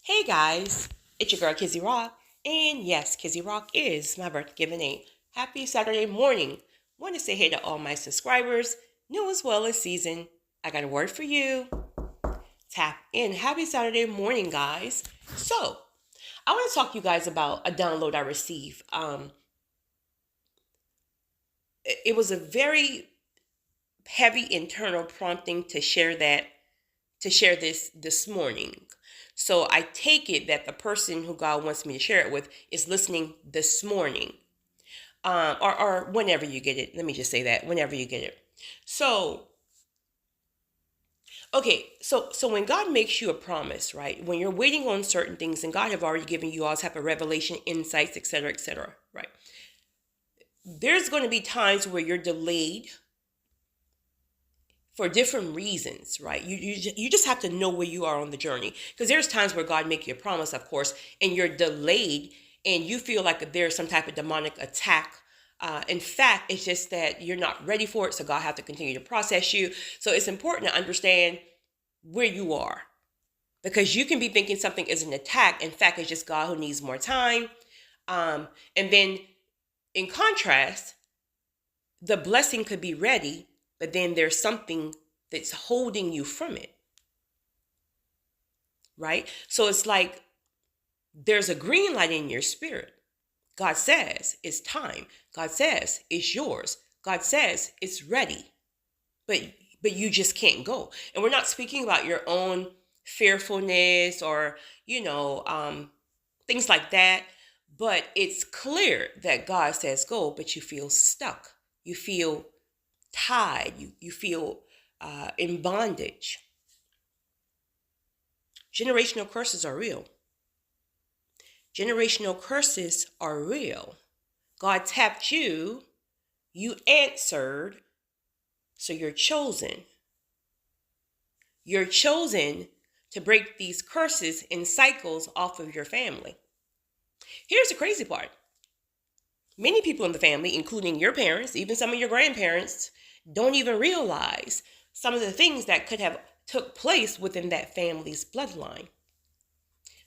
Hey guys, it's your girl Kizzy Rock, and yes, Kizzy Rock is my birth given name. Happy Saturday morning. Want to say hey to all my subscribers, new as well as seasoned. I got a word for you. Tap in. Happy Saturday morning, guys. So, I want to talk to you guys about a download I received. It was a very heavy internal prompting to share this morning. So I take it that the person who God wants me to share it with is listening this morning, or whenever you get it. Let me just say that whenever you get it. So okay, so when God makes you a promise, right? When you're waiting on certain things, and God have already given you all type of revelation, insights, etc., right? There's going to be times where you're delayed for different reasons, right? You just have to know where you are on the journey, because there's times where God make you a promise, of course, and you're delayed, and you feel like there's some type of demonic attack. In fact, it's just that you're not ready for it, so God have to continue to process you. So it's important to understand where you are, because you can be thinking something is an attack. In fact, it's just God who needs more time. And then, in contrast, the blessing could be ready, but then there's something that's holding you from it, right? So it's like there's a green light in your spirit. God says it's time. God says it's yours. God says it's ready, but you just can't go. And we're not speaking about your own fearfulness or things like that. But it's clear that God says go, but you feel stuck. You feel tied. You feel in bondage. Generational curses are real. Generational curses are real. God tapped you, you answered, so you're chosen. You're chosen to break these curses and cycles off of your family. Here's the crazy part. Many people in the family, including your parents, even some of your grandparents, don't even realize some of the things that could have took place within that family's bloodline.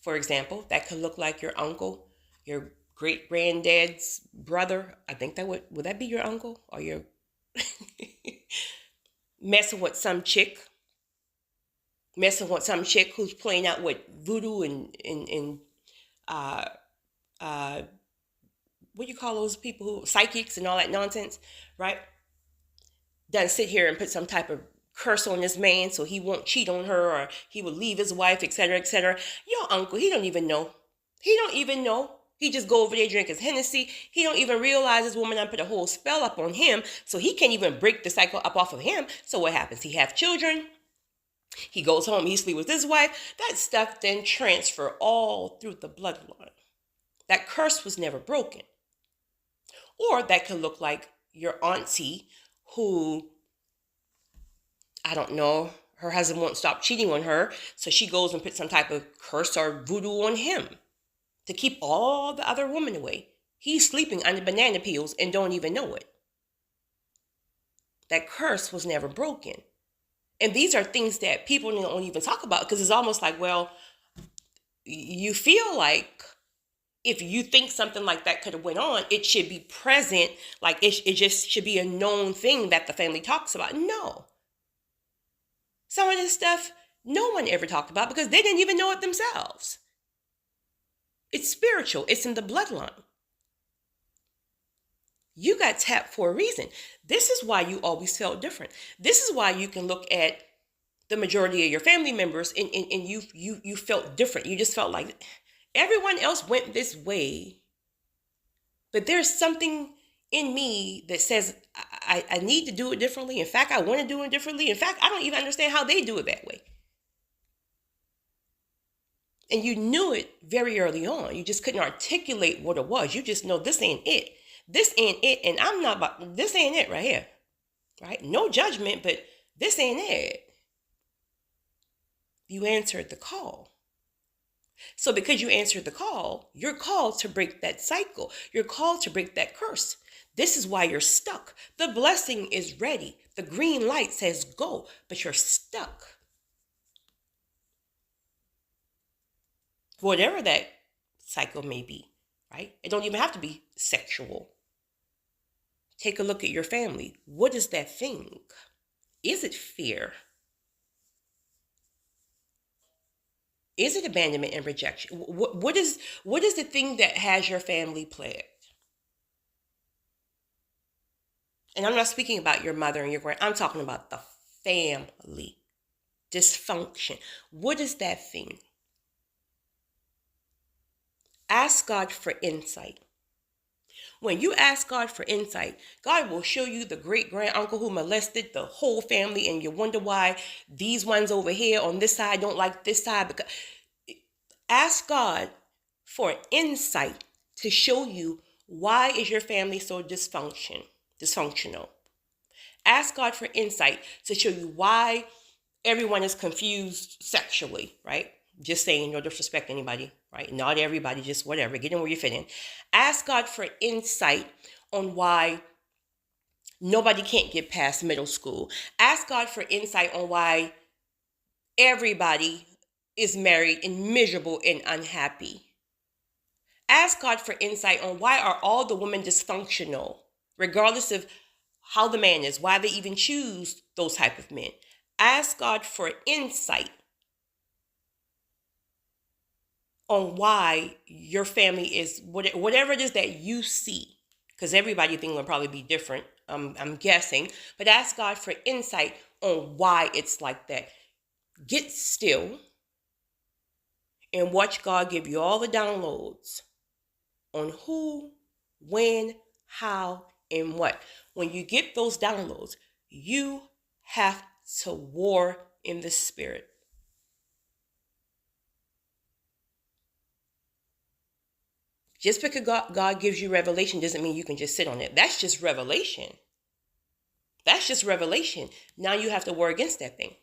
For example, that could look like your uncle, your great granddad's brother. I think that would that be your uncle, or your messing with some chick, who's playing out with voodoo and uh uh what do you call those people who psychics and all that nonsense, right? Doesn't sit here and put some type of curse on this man so he won't cheat on her, or he will leave his wife, etc., etc. Your uncle, he don't even know. He just go over there, drink his Hennessy. He don't even realize this woman done put a whole spell up on him, so he can't even break the cycle up off of him. So what happens? He have children. He goes home. He sleep with his wife. That stuff then transfer all through the bloodline. That curse was never broken. Or that could look like your auntie who, I don't know, her husband won't stop cheating on her, so she goes and puts some type of curse or voodoo on him to keep all the other women away. He's sleeping under banana peels and don't even know it. That curse was never broken. And these are things that people don't even talk about, because it's almost like, well, you feel like if you think something like that could have went on, it should be present, like it just should be a known thing that the family talks about. No. Some of this stuff no one ever talked about because they didn't even know it themselves. It's spiritual. It's in the bloodline. You got tapped for a reason. This is why you always felt different. This is why you can look at the majority of your family members and you felt different. You just felt like everyone else went this way, but there's something in me that says I need to do it differently. In fact, I want to do it differently. In fact, I don't even understand how they do it that way. And you knew it very early on. You just couldn't articulate what it was. You just know this ain't it. This ain't it. And I'm not about, this ain't it right here. Right? No judgment, but this ain't it. You answered the call. So because you answered the call, you're called to break that cycle. You're called to break that curse. This is why you're stuck. The blessing is ready. The green light says go, but you're stuck. whatever that cycle may be, right? It don't even have to be sexual. Take a look at your family. What is that thing? Is it fear? Is it abandonment and rejection? What is the thing that has your family plagued? And I'm not speaking about your mother and your grand. I'm talking about the family dysfunction. What is that thing? Ask God for insight. When you ask God for insight, God will show you the great grand uncle who molested the whole family, and you wonder why these ones over here on this side don't like this side. Because ask God for insight to show you why is your family so dysfunctional. Ask God for insight to show you why everyone is confused sexually, right? Just saying, no disrespect anybody, right? Not everybody, just whatever. Get in where you fit in. Ask God for insight on why nobody can't get past middle school. Ask God for insight on why everybody is married and miserable and unhappy. Ask God for insight on why are all the women dysfunctional, regardless of how the man is, why they even choose those type of men. Ask God for insight on why your family is whatever it is that you see, because everybody's thing will probably be different. I'm guessing, but ask God for insight on why it's like that. Get still and watch God give you all the downloads on who, when, how, and what. When you get those downloads, you have to war in the spirit. Just because God gives you revelation doesn't mean you can just sit on it. That's just revelation. That's just revelation. Now you have to war against that thing.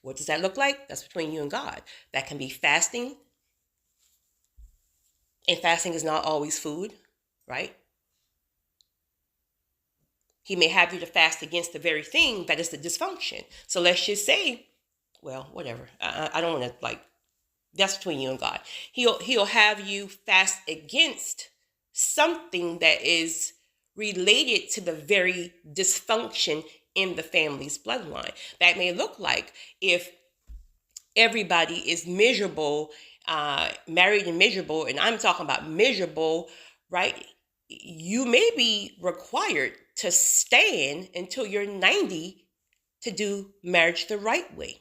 What does that look like? That's between you and God. That can be fasting. And fasting is not always food, right? He may have you to fast against the very thing that is the dysfunction. So let's just say, well, whatever. I don't want to that's between you and God. He'll have you fast against something that is related to the very dysfunction in the family's bloodline. That may look like if everybody is miserable, married and miserable, and I'm talking about miserable, right? You may be required to stand until you're 90 to do marriage the right way.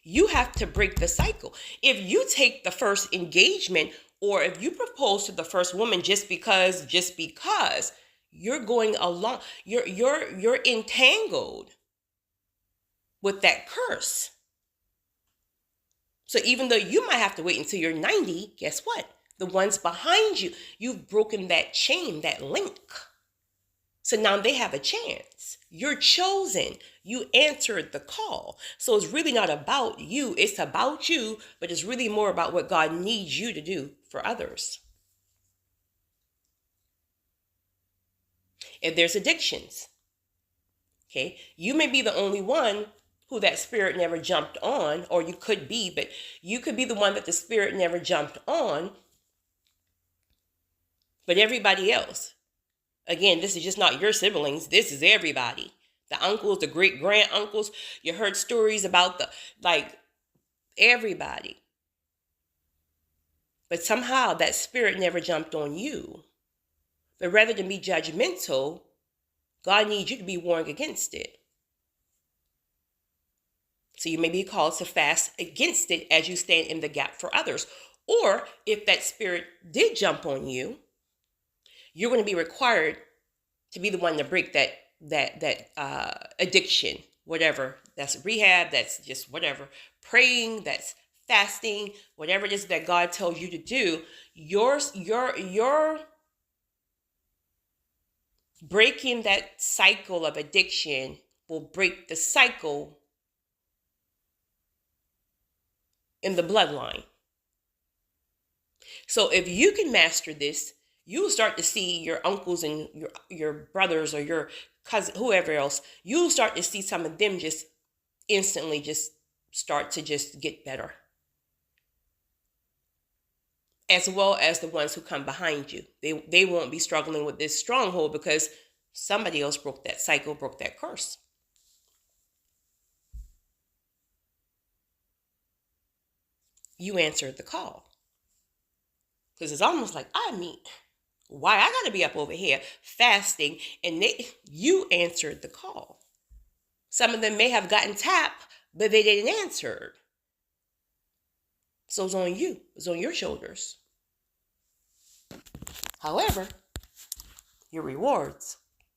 You have to break the cycle. If you take the first engagement, or if you propose to the first woman just because you're going along, you're entangled with that curse. So even though you might have to wait until you're 90, guess what? The ones behind you, you've broken that chain, that link. So now they have a chance. You're chosen. You answered the call. So it's really not about you. It's about you, but it's really more about what God needs you to do for others. If there's addictions, okay, you may be the only one who that spirit never jumped on, or you could be, but you could be the one that the spirit never jumped on. But everybody else, again, this is just not your siblings. This is everybody. The uncles, the great grand uncles. You heard stories about everybody. But somehow that spirit never jumped on you. But rather than be judgmental, God needs you to be warring against it. So you may be called to fast against it as you stand in the gap for others. Or if that spirit did jump on you, you're going to be required to be the one to break that addiction, whatever. That's rehab, that's just whatever. Praying, that's fasting, whatever it is that God tells you to do. Your breaking that cycle of addiction will break the cycle in the bloodline. So if you can master this, you'll start to see your uncles and your brothers or your cousin, whoever else, you'll start to see some of them just instantly just start to just get better. as well as the ones who come behind you. They won't be struggling with this stronghold because somebody else broke that cycle, broke that curse. You answered the call. Because it's almost like, why I gotta be up over here fasting, and you answered the call. Some of them may have gotten tapped, but they didn't answer. So it's on you. It's on your shoulders. However, your rewards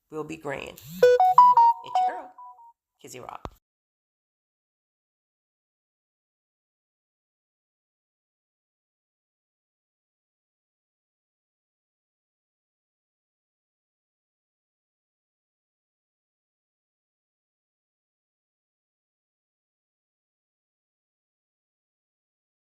will be grand. It's your girl, Kizzy Rock.